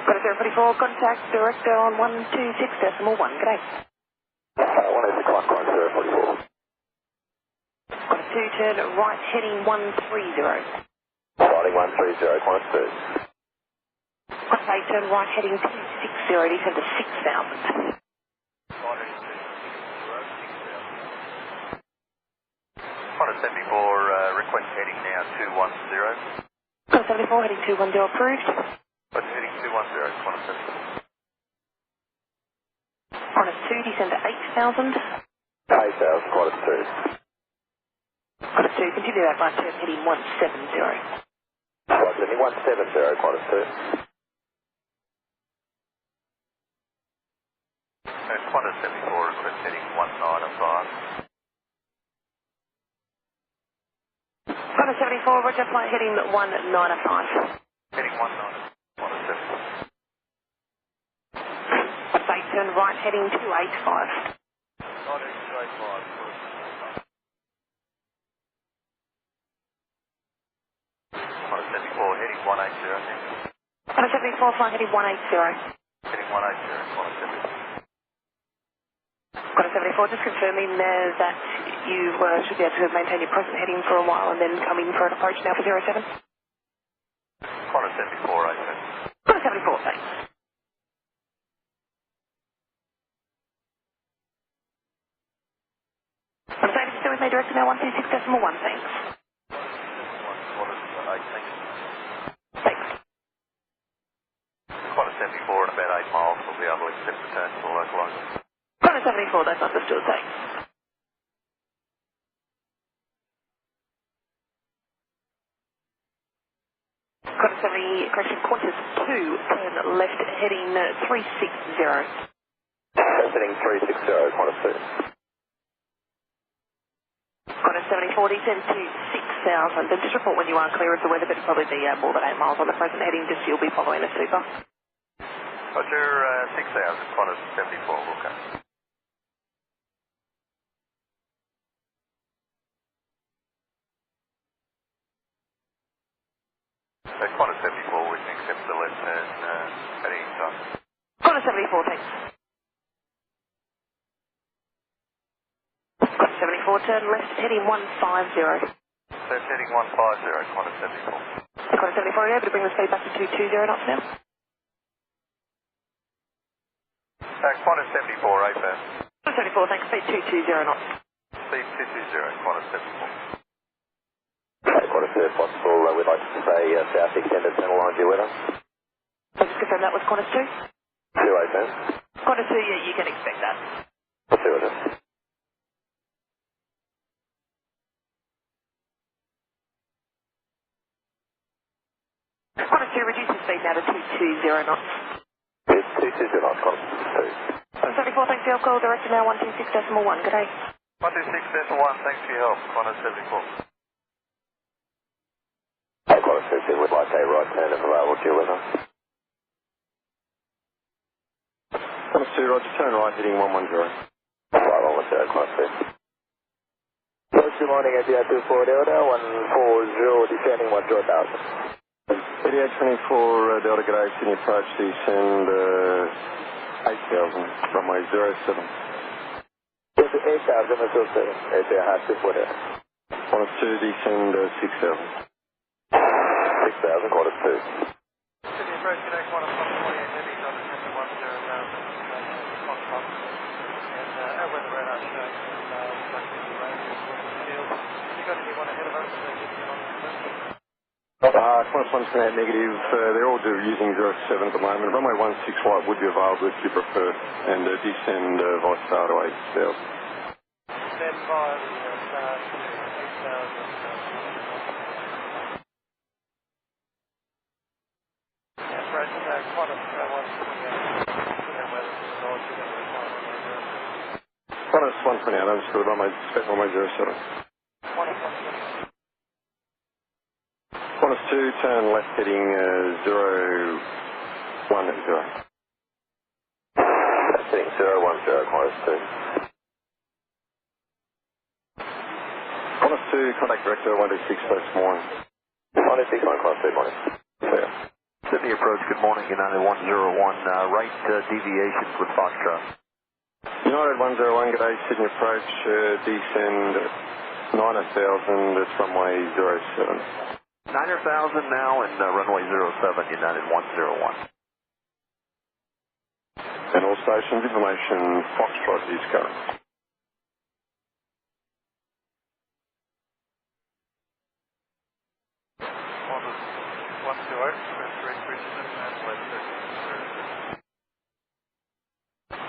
Got a 044, contact director on 126.1, g'day. 186.1, 044. Got a 2, turn right, heading 130. Riding 130, Qantas 2. Got a 8, turn right, heading 260, descend to 6,000. Qantas 74, request heading now 210. Got a 74, heading 210, approved. What's heading 210, Qantas 74? Qantas 2, descend to 8,000. 8,000, Qantas 2. Qantas 2, continue that right turn, heading 170. Right, heading 170, Qantas 2. Qantas 74, request heading 195. Qantas 74, roger, flight heading 195. Heading 195, Qantas 74. Qantas 8, turn right, heading 285. Heading 285, Qantas 74, heading 180. Qantas 74, flight heading 180. Heading 180, Qantas 74. Qantas 74, just confirming that you should be able to maintain your present heading for a while and then come in for an approach now for 07. Qantas 74, okay. Qantas 74, thanks. Qantas 8, still with me, director now 126.1, thanks. Qantas 8, thanks. Thanks. Qantas 74 in about 8 miles will be able to accept return to the localizer. Qantas 74, that's understood, thanks. Qantas 70, correction, Qantas 2, turn left, heading 360. Heading 360, Qantas 2. Qantas 74, descend to 6,000. And just report when you are clear of the weather, but it'll probably be more than 8 miles on the present heading, just you'll be following a super. Roger, 6,000, Qantas 74, okay. Qantas 74, we can accept the left turn at any time. Qantas 74, thanks. Qantas 74, turn left, heading 150. Left heading 150, Qantas 74. Qantas 74, are you able to bring the speed back to 220 knots now? Qantas 74, 8 fast. Qantas 74, thanks, speed 220 knots. Speed 220, Qantas 74. Qantas 2, if possible, we'd like to say south extended channel line due weather. So just confirm that was Qantas 2? 2, 8 fast. Qantas 2, yeah, you can expect that. 2, 8 fast. Qantas 2, reduce the speed now to 220 knots. It's 220 knots, Qantas 2. Qantas 74, thanks for your call, director now 126.1, g'day. 126.1, thanks for your help, Qantas 74. Qantas 2, we'd like a right turn if available due weather. Qantas 2, roger, turn right, heading 110. Right, 110, Qantas 2. Good morning, ATR 24 Delta, 140, descending 10,000. 8824 Delta, g'day, Sydney approach, descend 8,000, runway 07. Yes, 8,000, 07, ATR high 24 Delta. Qantas 2, descend 6,000. 6,000, Qantas 2. Sydney approach, g'day, Qantas 148 heavy, Delta 10,000, and our weather radar shows you got anyone ahead of us? Qantas 128 negative, they're all using 07 at the moment. Runway 16 white would be available if you prefer, and descend via star to 8,000. Stand by star to 8,000. Yeah, approach Qantas 128. Qantas 128, understood, runway 07. Qantas 2, turn left heading 010. Left heading 010, Qantas 2. Qantas 2, contact director 126, first morning. 126, Qantas 2, morning. Clear. Sydney approach, good morning, United 101, right deviations with Foxtrot. United 101, good day, Sydney approach, descend 9,000, it's runway 07. 9,000 now and runway 07, United 101. And all stations, information, Foxtrot is current.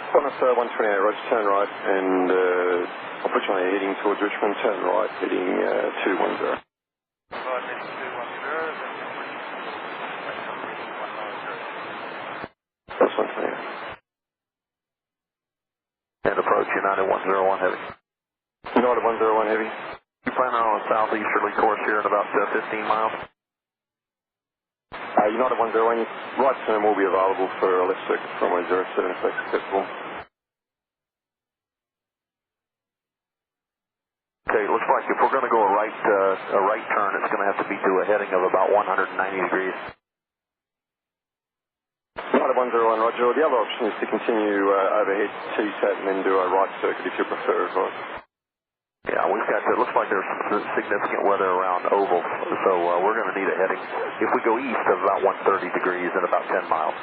Thunderstorm 128, roger, turn right, and I'll put you on heading towards Richmond, turn right, heading 210. Right, heading 210, That's 128. And approach United 101 heavy. United 101 heavy. You plan on a southeasterly course here in about 15 miles? United 101, right turn will be available for a left circuit runway 07 if that's acceptable. Okay, it looks like if we're going to go a right turn, it's going to have to be to a heading of about 190 degrees. United 101, roger. The other option is to continue overhead TSAT and then do a right circuit if you prefer as well. Yeah, we've got, it looks like there's some significant weather around Oval, so we're going to need a heading, if we go east, of about 130 degrees in about 10 miles.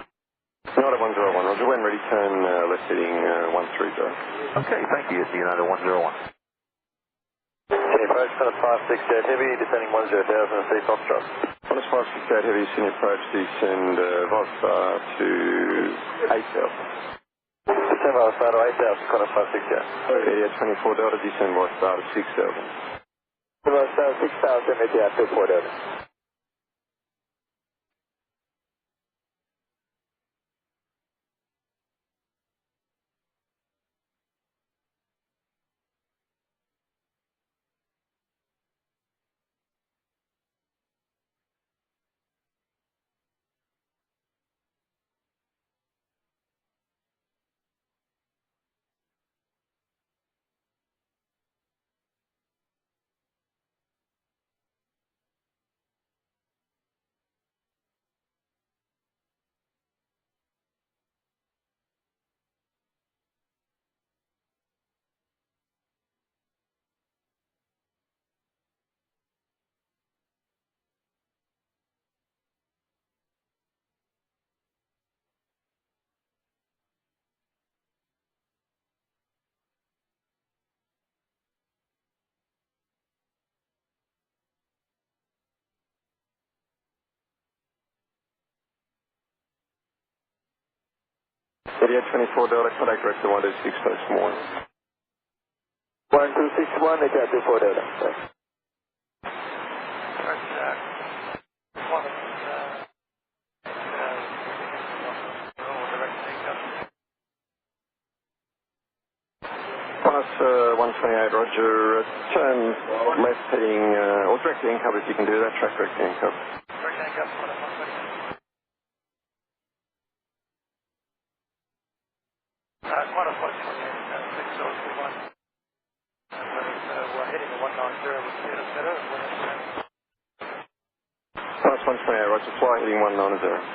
United 101, roger. When ready, turn left heading 130. Okay, thank you. It's the United 101. Sydney approach, Qantas 568 heavy, descending 10,000, see Foxtrot. Qantas 568 heavy, Sydney approach, descend Vostar to 8,000. Descend Vostar to 8,000, Qantas 568. Area 24 Delta, descend Vostar to 6,000. Vostar 6,000, Meteor 24 Delta. Area 24 Delta, contact director 126 this morning. 1261, Meteor 24 Delta. Qantas 128, roger. Turn left heading, or direct to NCUB if you can do that, track direct to NCUB. Direct NCUB, Qantas 128. Qantas 128, 6,001. We're heading to 190 with Peter Setter. Qantas 128, roger. Fly heading 190.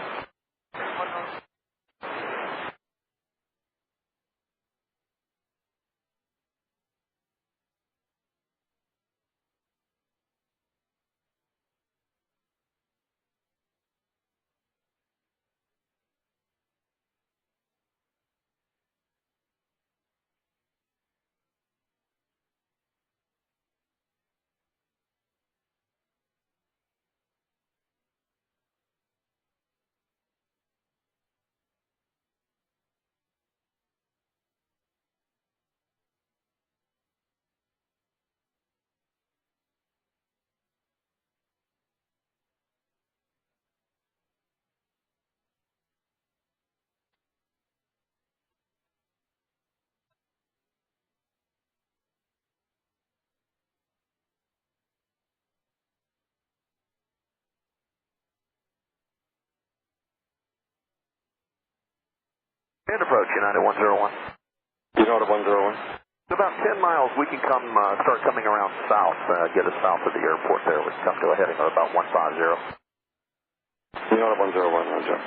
And approach United 101. United 101. In about 10 miles, we can come, start coming around south, get us south of the airport there. We can come to a heading of about 150. United 101, roger.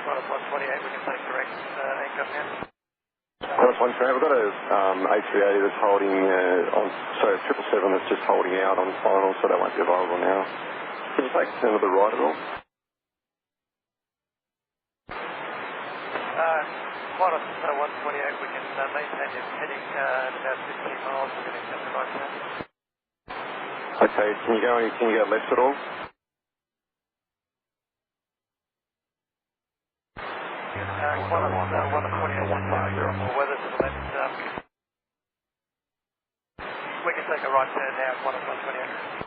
Qantas 128, we can take direct anchor now. Qantas 128, we've got a A380 that's holding on, so 777 that's just holding out on final, so that won't be available now. Can you take a turn to the right at all? Qantas 128, we can maintain your heading at about 15 miles, we're going to accept the right turn. Okay, can you go left at all? Qantas 128, 150, more weather to the left. We can take a right turn now, Qantas 128.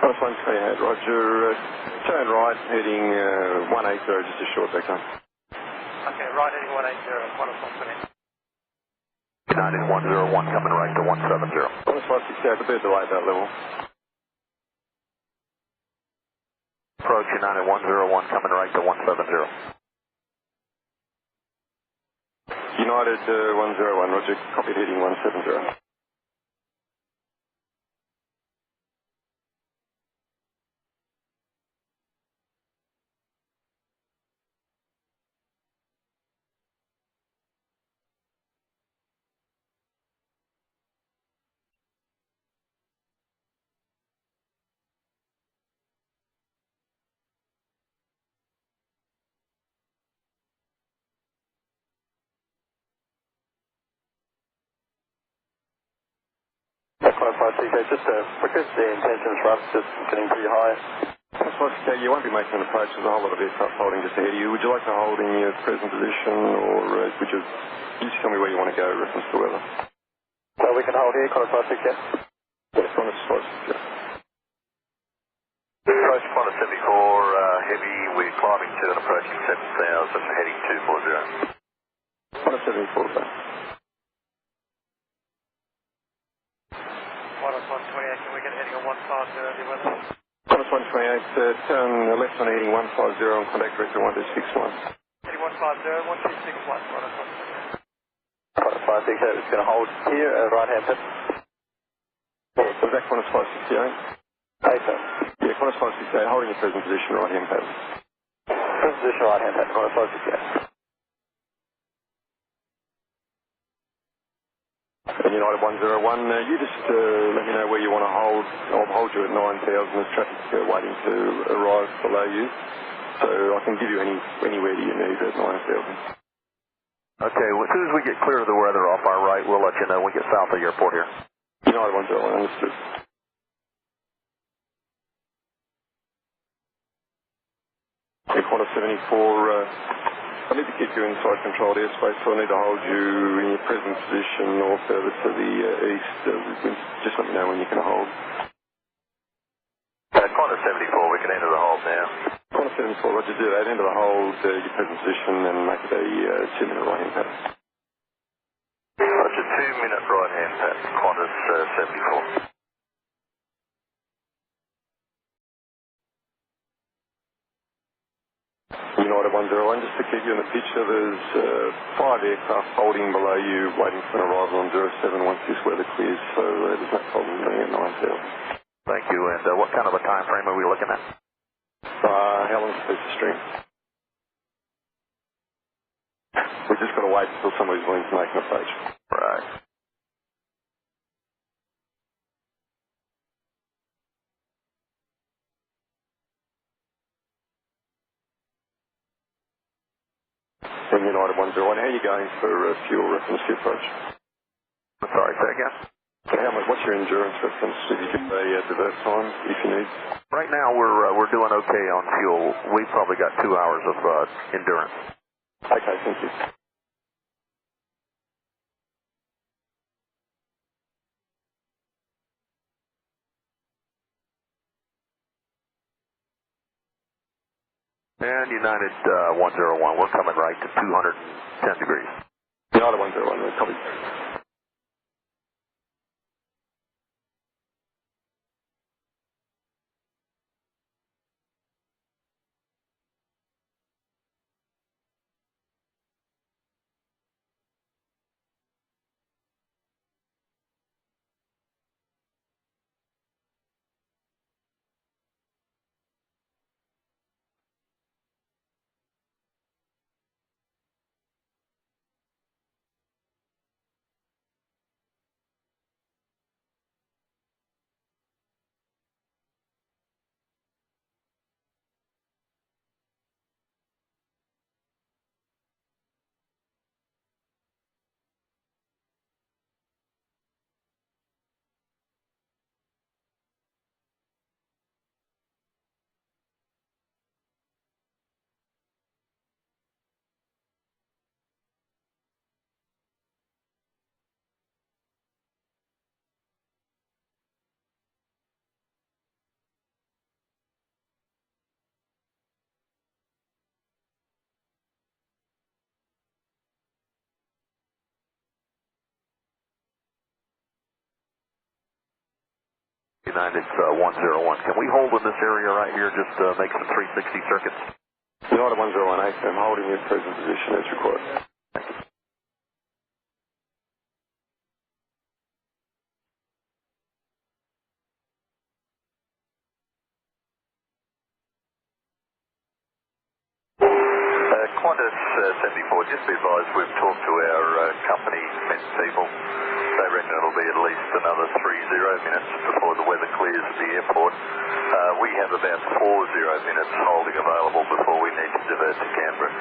Qantas 128, roger. Turn right, heading 180, just a short back up. Okay, right heading 180, Qantas 128. United 101 coming right to 170. Qantas 168, a bit delayed that level. Approach United 101 coming right to 170. United 101, roger, copied heading 170. Qantas 168, just because the intentions for us just getting pretty high. Qantas 168, you won't be making an approach, there's a whole lot of aircraft holding just ahead of you. Would you like to hold in your present position, or would you just tell me where you want to go, reference to weather? So we can hold here, Qantas 168? Yes, Qantas 168. Approach Qantas 74, heavy, we're climbing to and approaching 7,000, heading 240. Qantas 74, sir. Qantas 128, can we get heading on 150 the weather? Qantas 128, turn left on heading 150 and contact director 1261. Heading 150, 1261, Qantas 128. Qantas 568 is going to hold here, right hand pit. Was that Qantas 568? Hey, sir. Yeah, Qantas 568, holding your present position, right hand pit. Present position, right hand pit, Qantas 568. And United 101, you just let me know where you want to hold. I'll hold you at 9,000. There's traffic waiting to arrive below you. So I can give you anywhere that you need at 9,000. Okay, well, as soon as we get clear of the weather off our right, we'll let you know when we get south of the airport here. United 101, understood. Qantas 74, I need to keep you inside controlled airspace, so I need to hold you in your present position or further to the east. Just let me know when you can hold. Qantas 74, we can enter the hold now. Qantas 74, roger, do that. Enter the hold, your present position, and make it a 2-minute right-hand pattern. Roger, 2-minute right-hand pattern, Qantas 74. United 101, just to keep you in the picture, there's 5 aircraft holding below you, waiting for an arrival on 07 once this weather clears, so there's no problem doing it at 9,000. Thank you, and what kind of a time frame are we looking at? How long's a piece of string? We've just got to wait until somebody's willing to make an approach. Right. And United 101, how are you going for fuel reference to approach? I'm sorry, say again? So what's your endurance reference? If you could say divert time if you need. Right now we're doing okay on fuel. We've probably got 2 hours of endurance. Okay, thank you. And United 101, we're coming right to 210 degrees. United 101, copy. United 101, can we hold in this area right here, just make some 360 circuits? United 101, I'm holding your present position as required. Qantas 74, just be advised we've talked to our company Met people. They reckon it'll be at least another 30 minutes before the weather clears at the airport. We have about 40 minutes holding available before we need to divert to Canberra.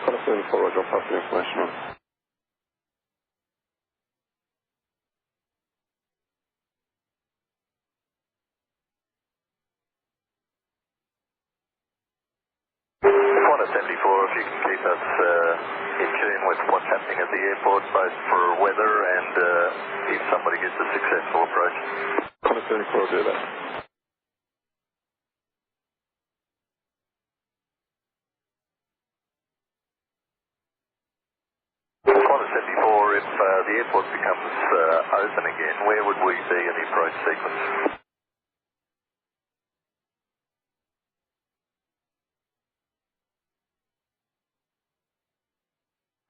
Qantas 74, Roger, I'll pass the information on. Qantas 74, if you can keep us in tune with what's happening at the airport, both for weather and if somebody gets a successful approach. Qantas 74 will do that. Qantas 74, if the airport becomes open again, where would we be in the approach sequence?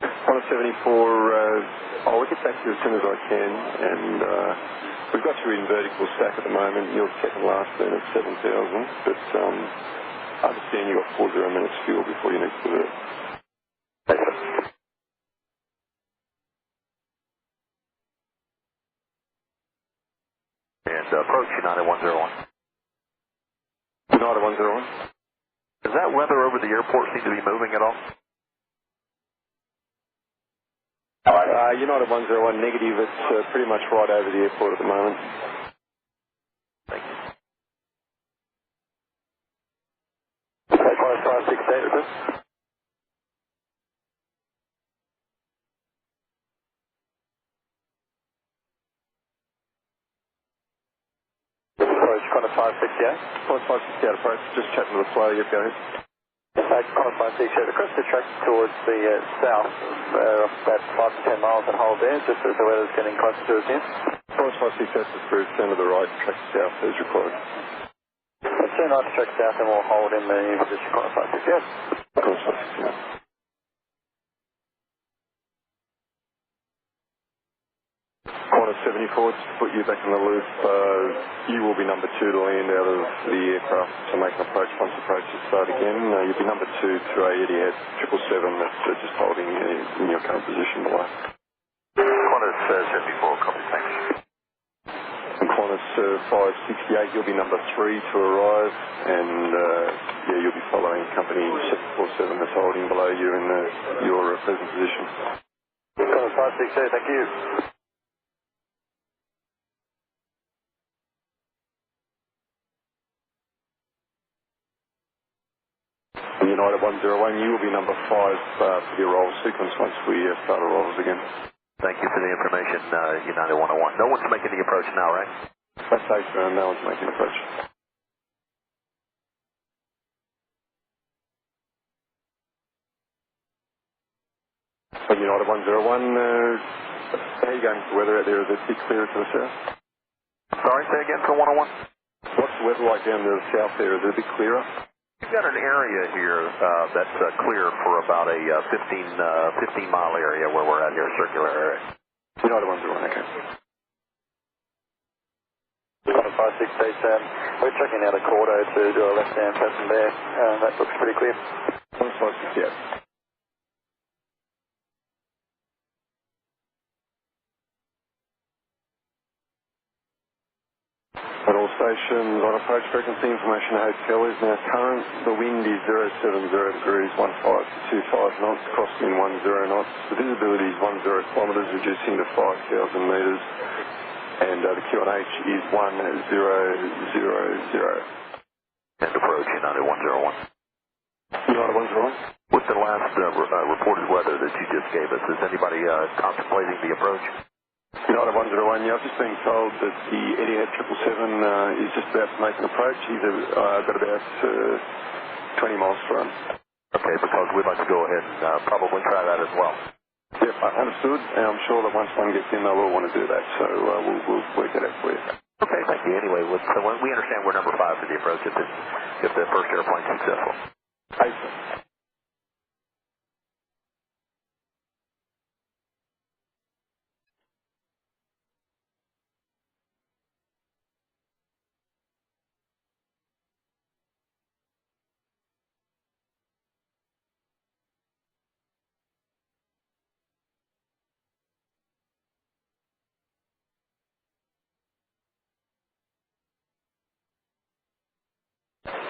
Qantas 74, I'll get back to you as soon as I can, and we've got you in vertical stack at the moment. You're second last then at 7,000, but I understand you've got 40 minutes fuel before you need to do it. And approach United 101. United 101. Does that weather over the airport seem to be moving at all? United 101 negative, it's pretty much right over the airport at the moment. Thank you. Qantas 568, request. Approach Qantas 568. Qantas 568 approach, just chatting to the flow, yep, go ahead. Qantas 568, request to track towards the south, about 5 to 10 miles and hold there, just as the weather's getting closer to us here. Qantas 568 is approved, turn to the right, track south as required. Turn right to track south and we'll hold in the position Qantas 568. Qantas 568. Qantas 74, just to put you back in the loop, you will be number 2 to land out of the aircraft to make an approach. Once approaches start again, you'll be number 2 to a Etihad 777 that's just holding in your current position below. Qantas 74, copy, thanks. And Qantas 568, you'll be number 3 to arrive, and yeah, you'll be following company 747 that's holding below you in your present position. Qantas 568, thank you. United 101, you will be number 5 for your roll sequence once we start our rolls again. Thank you for the information, United 101. No one's making the approach now, right? That's safe, no one's making the approach. United 101, how are you going for the weather out there? Is it a bit clearer to the south? Sorry, say again for 101? What's the weather like down to the south there? Is it a bit clearer? We've got an area here that's clear for about a 15-mile area where we're at here, circular area. United 101, okay. 568, we're checking out a Cordo to do a left-hand pattern there. That looks pretty clear. 568. At all stations on approach frequency information hotel is now current. The wind is 070 degrees, 15 to 25 knots, crosswind 10 knots. The visibility is 10 kilometres, reducing to 5,000 metres. And the QNH is 1000. And approach United 101. United 101. With the last reported weather that you just gave us, is anybody contemplating the approach? United 101, yeah, I've just been told that the Etihad 777 is just about to make an approach. He's got about 20 miles to run. Okay, because we'd like to go ahead and probably try that as well. Yep, understood, and I'm sure that once one gets in, they'll all want to do that, so we'll work it out for you. Okay, thank you. Anyway, so we understand we're number 5 for the approach if the first airplane's successful. Excellent.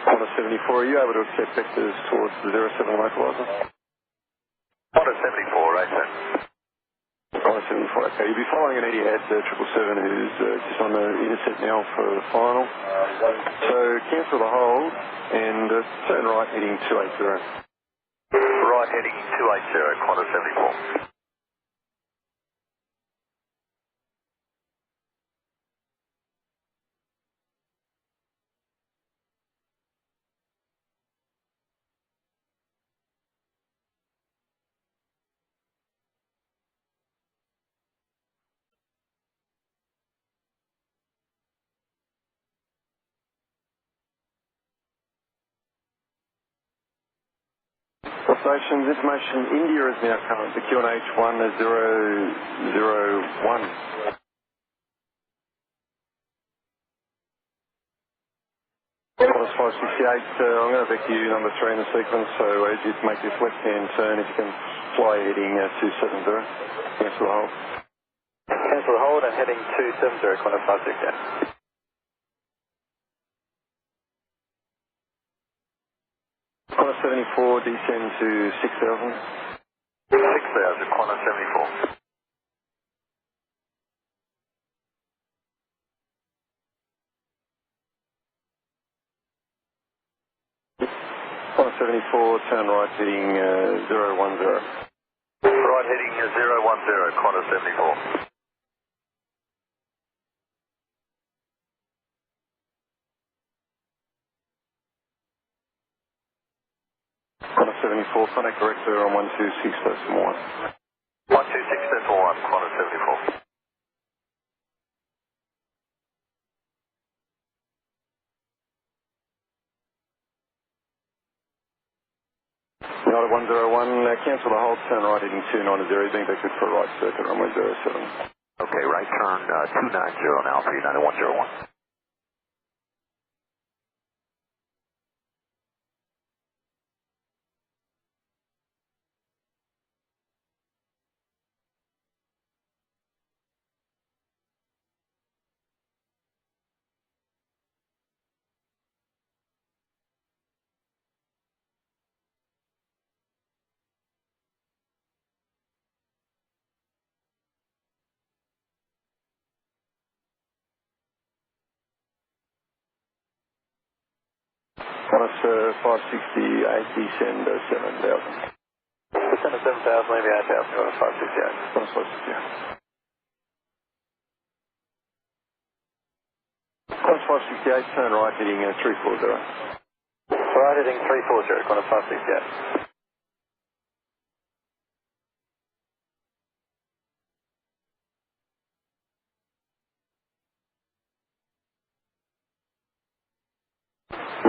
Qantas 74, are you able to accept vectors towards the 07 localizer? Qantas 74, right, sir. Qantas 74, okay. You'll be following an Etihad 777 who's just on the intercept now for the final. So cancel the hold and turn right heading 280. Right heading 280, Qantas 74. Stations information, India is now current, the QNH 1001. Qantas 568, I'm going to vector you number 3 in the sequence, so as you make this left-hand turn, if you can fly heading 270, cancel the hold. Cancel the hold and heading 270, Qantas 568. Qantas 74, descend to 6,000. 6,000, Qantas 74. Qantas 74, turn right heading 010. Right heading 010, Qantas 74. Qantas 74, contact director on 126.1. 126.1, Qantas 74. United 101, cancel the hold, turn right heading 290, being vectored for a right circuit, runway 07. Okay, right turn 290 now for United 101. Qantas 568, descend 7,000. Descend to 7,000, maybe 8,000, Qantas 568. Qantas 568. Qantas 568, turn right heading 340. Right heading 340, Qantas 568.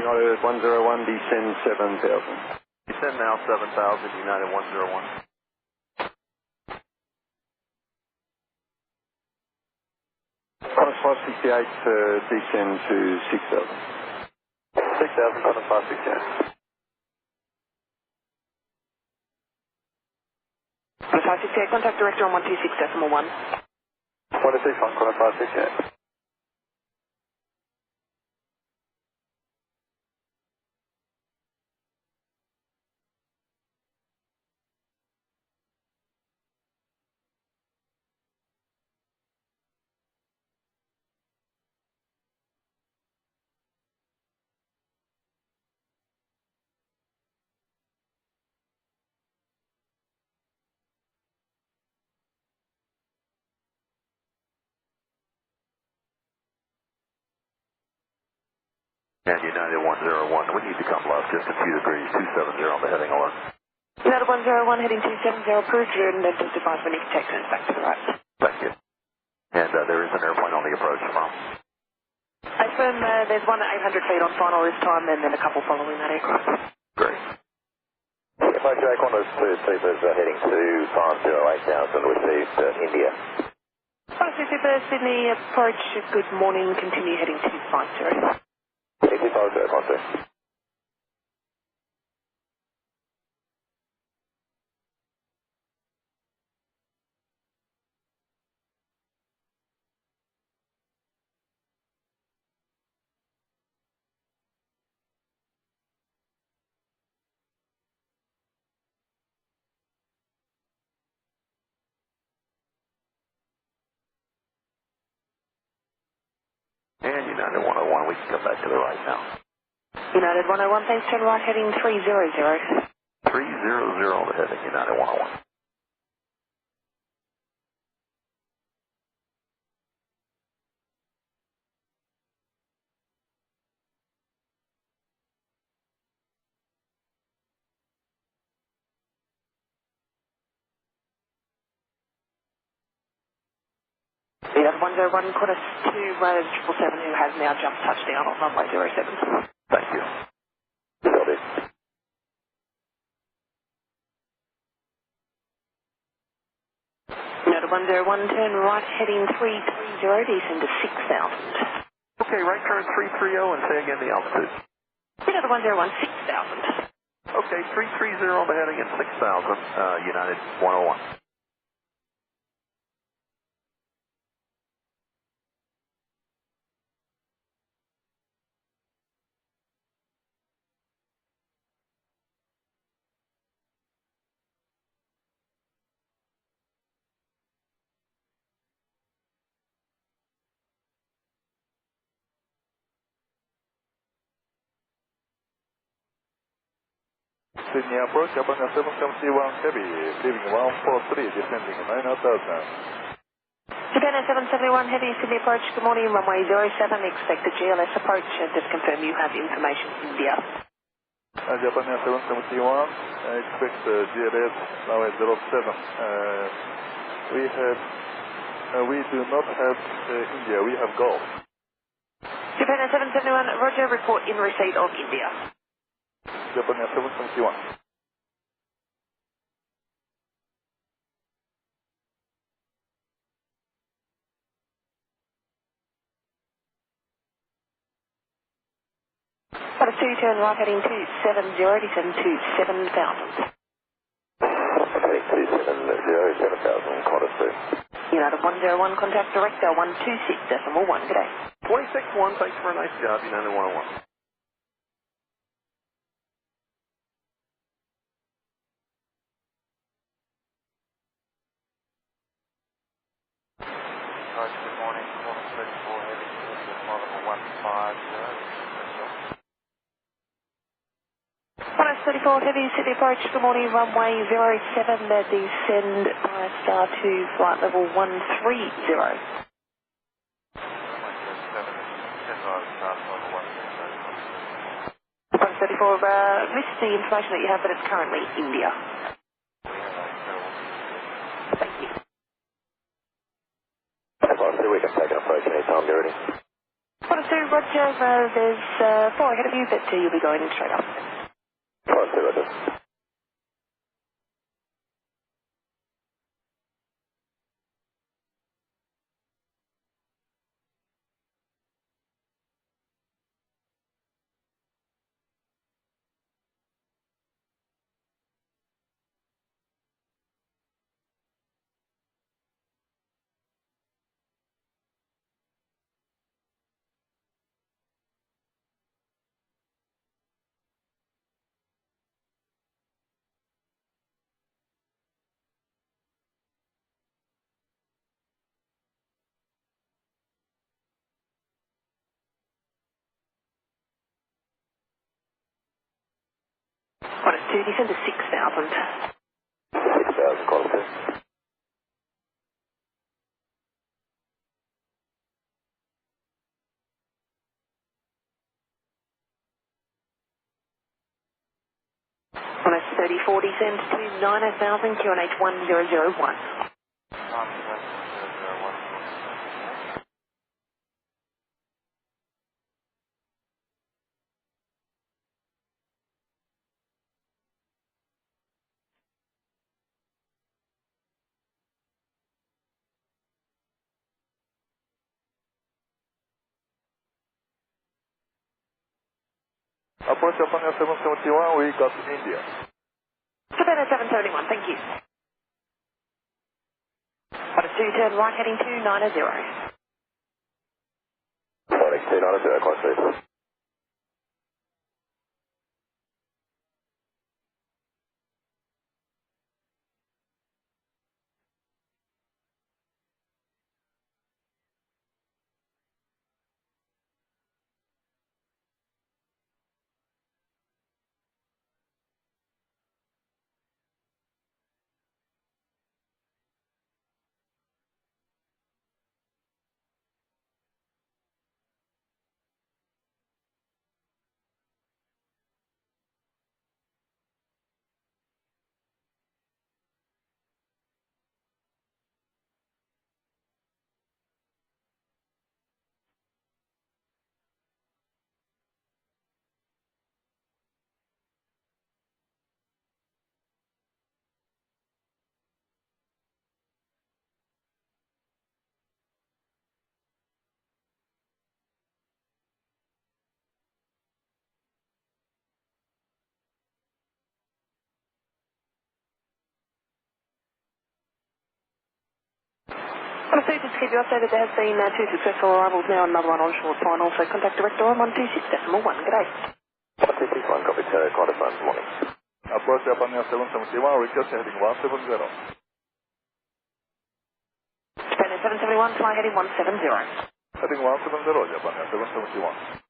United 101, descend 7000. Descend now 7000, United 101. Qantas 568, descend to 6000. 6000, Qantas 568. Qantas 568, contact director on 126.1. 126 on Qantas 568. And United 101, we need to come left just a few degrees, 270 on the heading alert. United 101 heading 270 approved, and then just advise when you can take turns back to the right. Thank you. And there is an airplane on the approach from. I affirm there's one at 800 feet on final this time, and then a couple following that aircraft. Great. If I J Qantas 2 Sleepers heading to 508,000, received India. Qantas 2 Super Sydney approach, good morning, continue heading 250. 250, Qantas. And United 101, we can come back to the right now. United 101, thanks, turn right heading 300. 300 on the heading, United 101. United 101, Qantas 2, 777, who has now just touched down on runway 07. Thank you. Got it. United 101, turn right heading 330, descend to 6,000. Okay, right turn 330 and say again the altitude. United 101, 6,000. Okay, 330 on the heading and 6,000, United 101. Sydney approach, Japan 771 heavy, leaving 143, descending 9,000. Japan 771 heavy, Sydney approach, good morning, runway 07, expect the GLS approach, and just confirm you have information India. Japan 771, expect GLS now at 07. We do not have India, we have Gulf. Japan 771, roger, report in receipt of India. Japan 771. Qantas 2, turn right heading 270, descend to 7,000. Heading 270, 7,000, Qantas 2. United 101, contact director 126.1, good day. 26-1, thanks for a nice job, United 101. Good morning, Qantas 34 heading to level 150. Qantas 34 heavy, Sydney approach, good morning, runway 07, descend by star to flight level 130. Qantas 34, missed the information that you have, but it's currently India. Thank you. We can take an approach anytime you're ready. Qantas 2, Roger. There's 4 ahead of you, but you'll be going in straight up. Qantas 2, Roger. Qantas 2, descend to 6,000. 6,000, Qantas 2. Qantas 34, descend to 9,000, QNH 1001. Approach Japan 771, we got India. Japan 771, thank you. Qantas 2, turn right heading to 990. Morning, 290, Qantas 2. Qantas 2, just to keep you updated, there has been 2 successful arrivals now and another one on short final, so contact director on 126.1. Good day. 126.1, copy, Qantas 1, morning. Approach Japan 771, request heading 170. Japan 771, fly heading 170. Heading 170, Japan 771.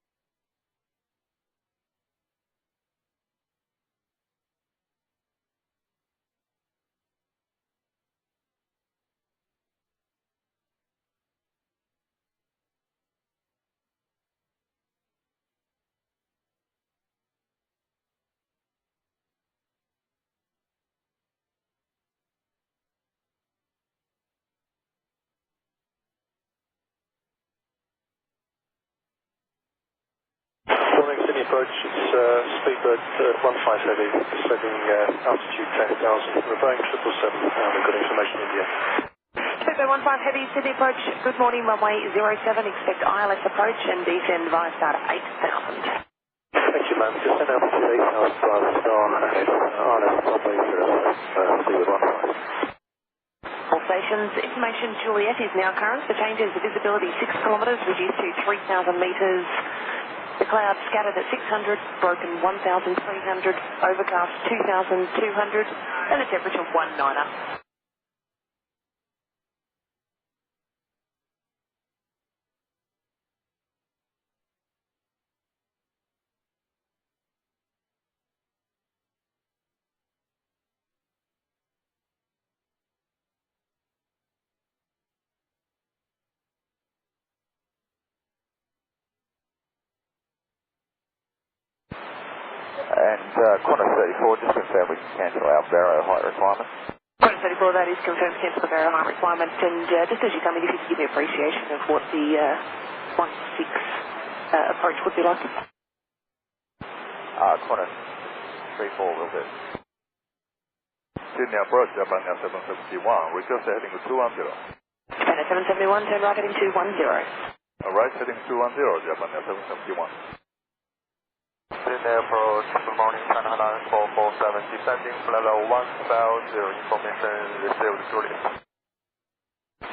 Morning, Sydney approach, it's speedbird 15 heavy, descending altitude 10,000, we're Boeing 777, we've got information India. Speedbird 15 heavy, Sydney approach, good morning, runway 07, expect ILS approach and descend via start 8,000. Thank you, ma'am, descend altitude 8,000, driver star ahead, ILS runway 07, speedbird 15. All stations, information Juliet is now current, the changes of visibility 6 kilometres, reduced to 3,000 metres. The clouds scattered at 600, broken 1,300, overcast 2,200, and a temperature of 19. And Qantas 34, just confirm we can cancel our Barrow height requirement. Qantas 34, that is confirmed to cancel the Barrow height requirement. And just as you come in, if you could give me appreciation of what the 16 approach would be like. Corner 34 will do. Sydney approach, Japan Air 771, request heading 210. Japan Air 771, turn right heading 210. Alright, heading 210, Japan Air 771. Sydney approach, good morning, China 447, descending flight level 150, information received, Juliet.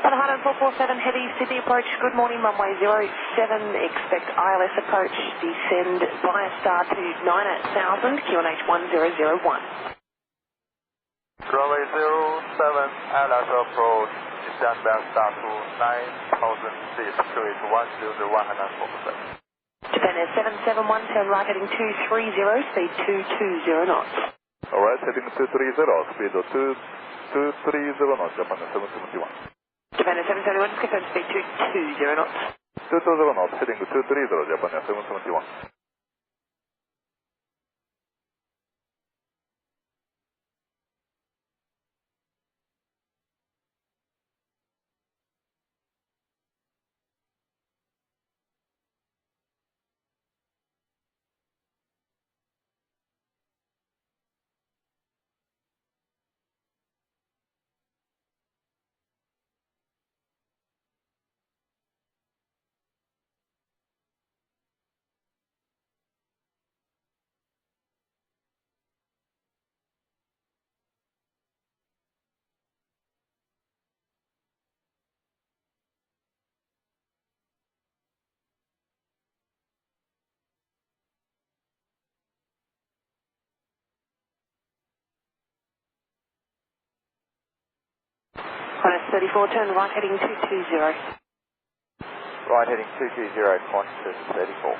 China 447, heavy Sydney approach, good morning, runway 07, expect ILS approach, descend via star to 9000, QNH 1001. Runway 07, ILS approach, descend via star to 9000 feet, QNH 1001, Japan Air 771, turn right heading 230, speed 220 knots. Alright, heading 230, speed 230 knots, Japan Air 771. Japan Air 771, confirm speed 220 knots. 220 knots, heading 230, Japan Air 771. Qantas 34, turn right heading 220. Right heading 220, Qantas 34.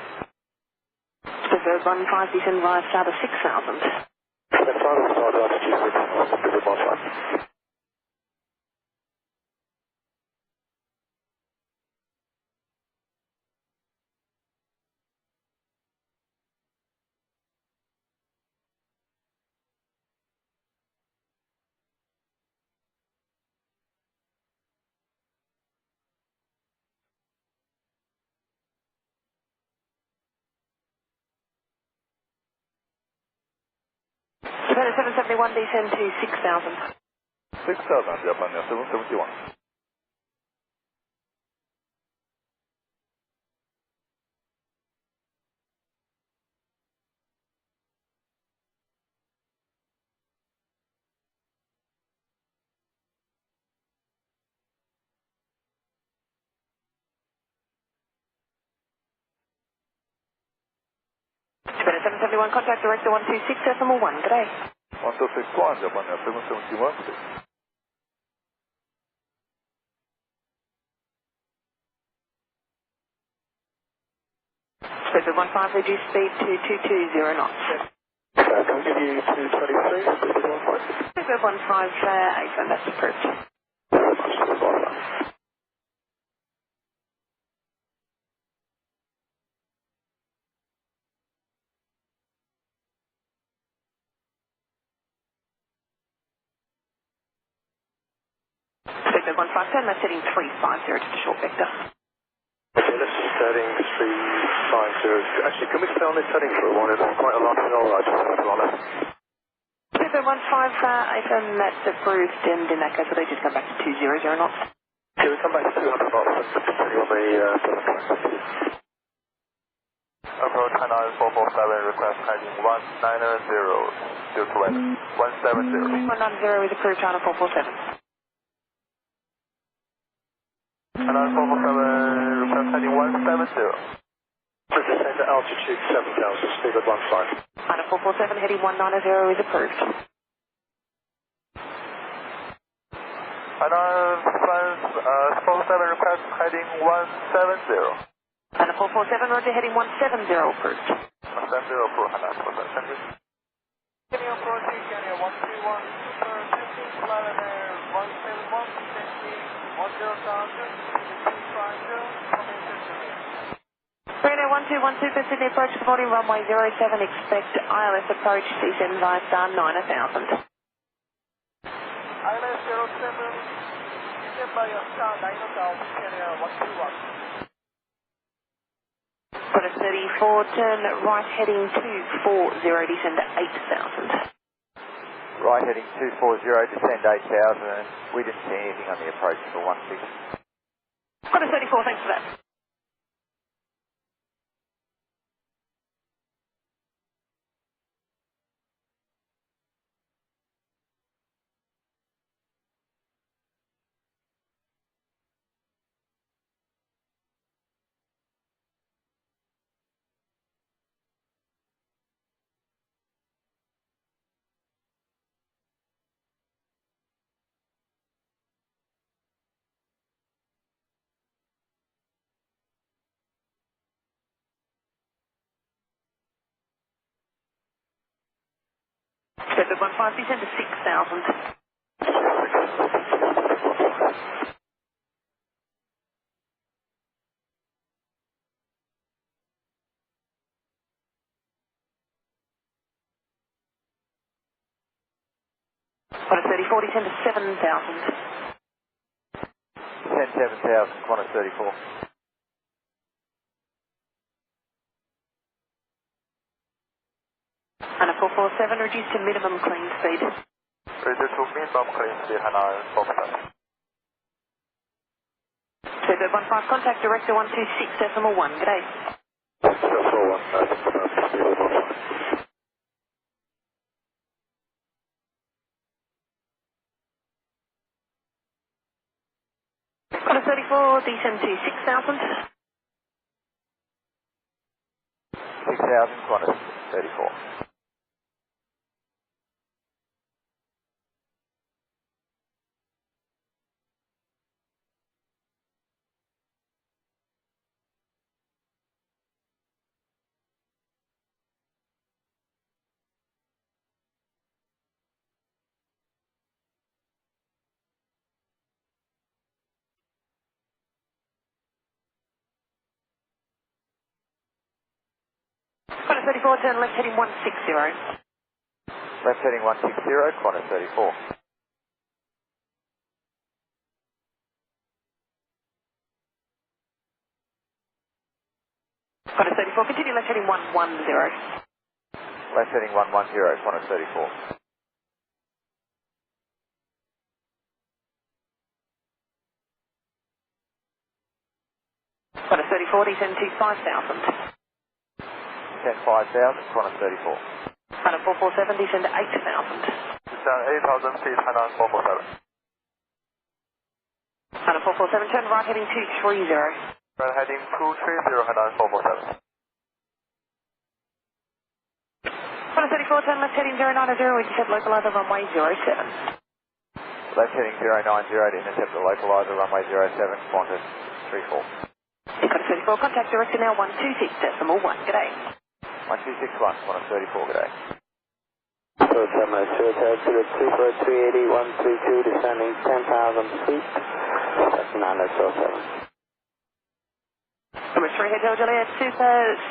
Preferred 15, descend via star to 6000. Then final start altitude with 15. Japan Air 771, descend to 6000. 6000, Japan Air 771. Japan Air 771, contact director 126.1, good day. 1261, Japan Air 771, please. Preferred 15, reduce speed to 220 knots. Can we give you 223, speed 15? Preferred 15, AFM, that's approved. Very much, speed 15. Preferred 15, turn left heading 350 to the short vector. Okay, let's just heading 350. Actually, can we stay on this heading for a while? There's quite a lot of all right, on it. Preferred 15, AFM, that's approved, and in that case, will they just come back to 200 knots? Okay, we come back to 200 knots, let's continue on the Approach China 447, request heading 190, due to wind 170. 190 is approved, China 447. China 447, request heading 170. Let's descend to altitude 7000, speed 15. China 447, heading 190 is approved. China 447, request heading 170. China 447, roger, heading 170 approved. 170 approved, China 447, thank you. Continue approaching, Kenya 131, super testing, flight air 171, descending 10,000, 250, commencing Juliet. Reno 1212 for Sydney approach, good morning, runway 07, expect ILS approach, descend via star 9000. ILS 07, descend via star 9000, Kenya 121. Qantas 34, turn right heading 240, descend to 8,000. Right heading 240, descend 8,000. We didn't see anything on the approach for 16. Qantas 34, thanks for that. Step 15, descend to 6,000. Qantas 34, descend to 7,000. Descend 7,000, Qantas 34. And a 447, reduced to minimum clean speed. Reduce to minimum clean speed, Hanoi 447. Step 15, contact director 126.1, g'day. Qantas 34, descend to 6,000. 6,000, Qantas 34. Qantas 34, turn left heading 160. Left heading 160, Qantas 34. Qantas 34, continue left heading 110. Left heading 110, Qantas 34. Qantas 34, descend to 5,000. Descend 5,000, Qantas 34. And a 447, descend to 8,000. Descend 8,000 feet, Hanoi 447. And a 447, turn right heading 230. Right heading 230, Hanoi 447. Qantas 34, turn left heading 090, intercept localizer runway 07. Left heading 090 to intercept the localizer runway 07, Qantas 34. Qantas 34, contact director now 126.1, g'day. 1261, Qantas 34, g'day. So Terminal 280, 132, descending 10,000 feet. That's 907. Number 3, Hotel Juliet,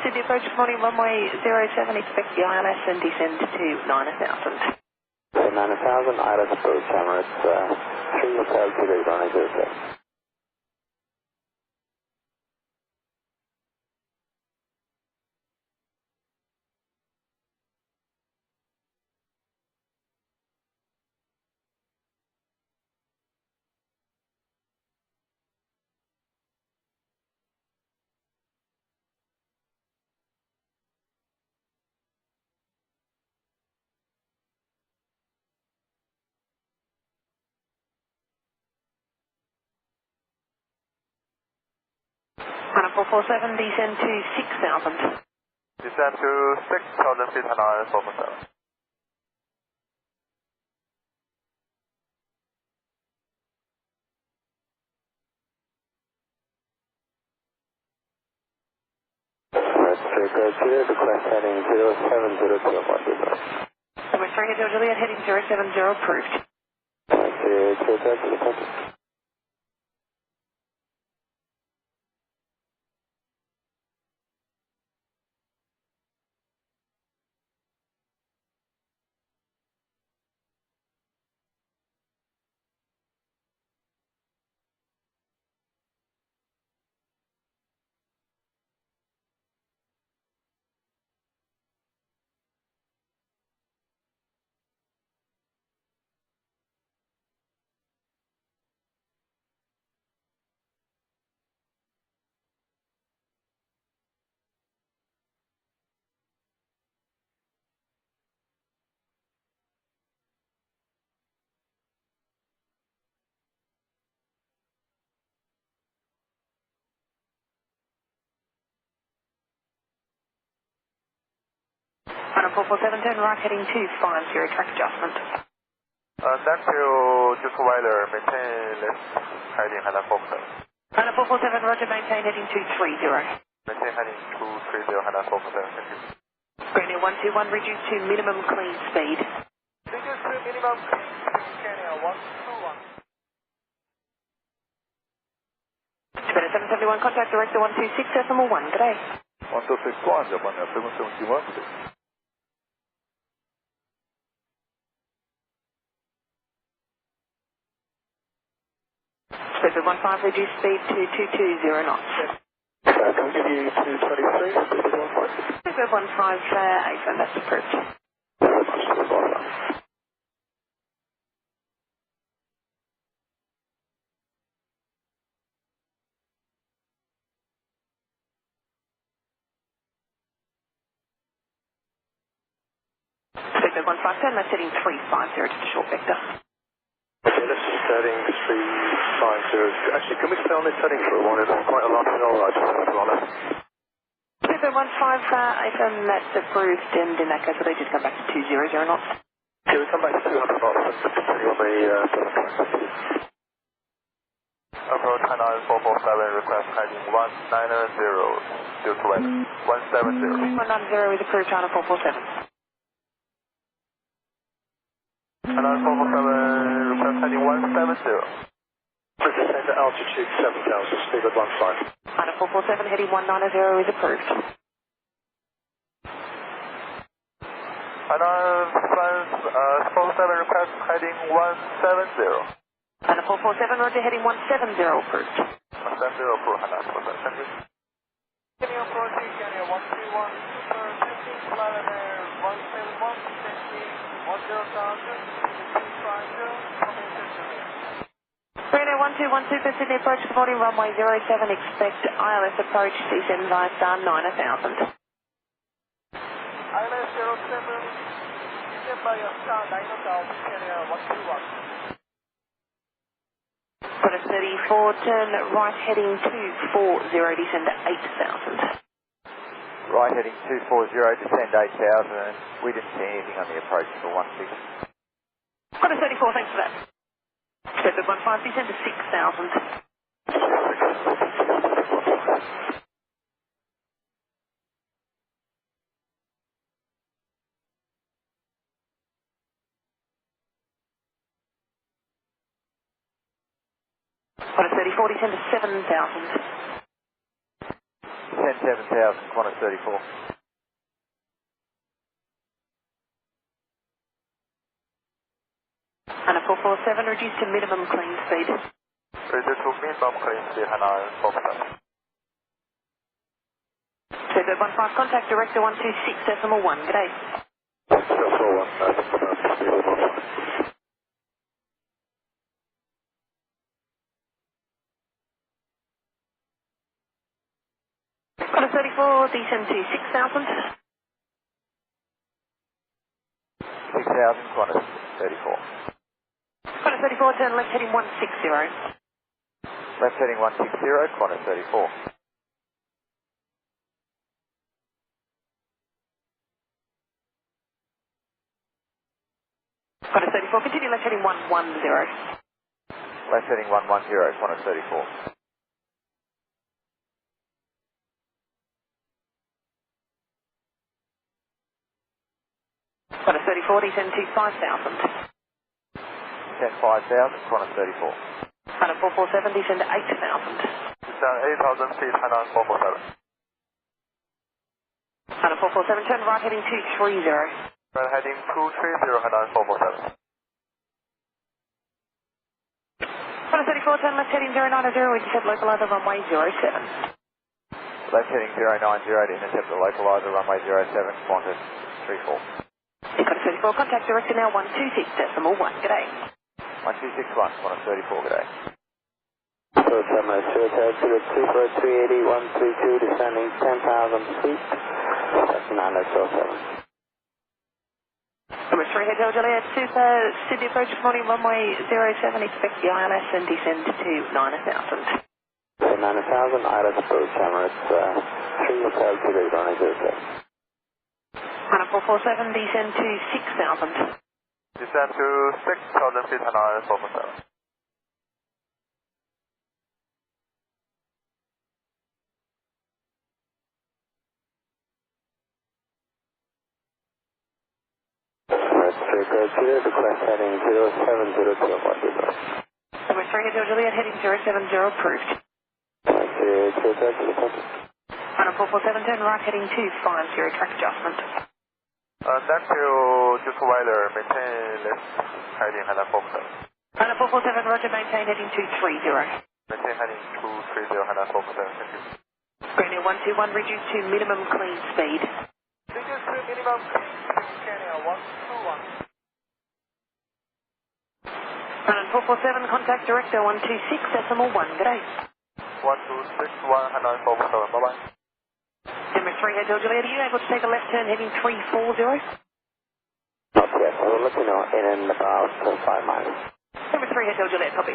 Sydney approach this morning, runway 07, expect the ILS and descend to 9,000. So 9,000, ILS approach, Emirates 3 Hotel Juliet, runway 07. And a 447, descend to 6,000. Descend to 6,000 feet, Hanoi 447. Request heading 070 to Number 3, Hotel Juliet, heading 070, approved. China 447, turn right heading 250, track adjustment. Thank you, just weather, maintain left heading China 447. China 447, roger, maintain heading 230. Maintain heading 230 China 447, thank you. Green 121, reduce to minimum clean speed. Reduce to minimum clean speed, Kenya 121. Japan 771, contact director 126.1, good day. 1261, Japan 771, please. Speed 15, reduce speed to 220 knots. Can we give you 223, speed 15? Speed 15, AFM, that's approved. Speed 15, turn left heading 350 to the short vector. Okay, let's heading 350. Actually, can we stay on this heading for a while? There's quite a lot of all right, on it. Speed 15, AFM, that's approved, and in that case, will they just come back to 200 knots? Okay, we come back to 200 knots. Let's continue on the... Approach China 447, request heading 190, due to weather, 170. 190 is approved, China 447. China 447, request heading 170. Please descend to altitude 7,000, speed 15. China 447, heading 190 is approved. China 447, request heading 170. China 447, roger, heading 170 approved. 170 approved, China 447, thank you. Continue approaching, Kenya 131, super taxi, flight air 171, descending 10,000, 250, Reno 1212 for Sydney approach, good morning, runway 07, expect ILS approach, descend via star 9000. ILS 07, descend via star 9000, Kenya 121. Got a 34, turn right heading 240, descend to 8000. Right heading 240, descend 8000. We didn't see anything on the approach for 16. Got a 34, thanks for that. Step 15, descend to 6000. Got a 34, descend to 7000. Descend 7000, Qantas 34. And a 447, reduced to minimum clean speed. Reduce to minimum clean speed, Hana 447. Step 15, contact director 126.1, good day. Got a 34, descend to 6000. 6000, Qantas 34. Got a 34, turn left heading 160. Left heading 160, Qantas 34. Got a 34, continue left heading 110. Left heading 110, Qantas 34. Got a 34, descend to 5000. Descend 5000, Qantas 34. And a 447, descend to 8000. Descend 8000 feet, Hana 447. And a 447, turn right heading 230. Right heading 230, Hana 447. Got a 34, turn left heading 090, we just have localizer runway 07. Left heading 090 to intercept the localizer, runway 07, Qantas 34. Got a 34, contact director now 126.1, good day. 1261, Qantas 34, good day. So 702, to the 24380, 132, descending 10,000 feet. That's 907. Number 3, Hotel Juliet, Super, Sydney approach, good morning, runway 07, expect the ILS and descend to 9000. Okay, 9000, ILS approach, Emirates, 3 Hotel Juliet, runway 07. Runner 447, descend to 6,000. Descend to 6,000 feet, Hanoi 447. Request heading 070 to 1. Number 3, Hotel Juliet, heading 070, approved. Runner 447, turn right, heading 250, track adjustment. Next to just weather, maintain left heading Hanoi 447. Runner 447, roger, maintain heading 230. Maintain heading 230, Hanoi 447, thank you. Grenier 121, reduce to minimum clean speed. Reduce to minimum clean speed, Grenier 121. Runner 447, contact director 126.1, good day. 1261, Hanoi 447, bye-bye. Number 3, Hotel Juliet, are you able to take a left turn heading 340? Not yet, we'll let you know in about 5 miles. Number 3, Hotel Juliet, copy.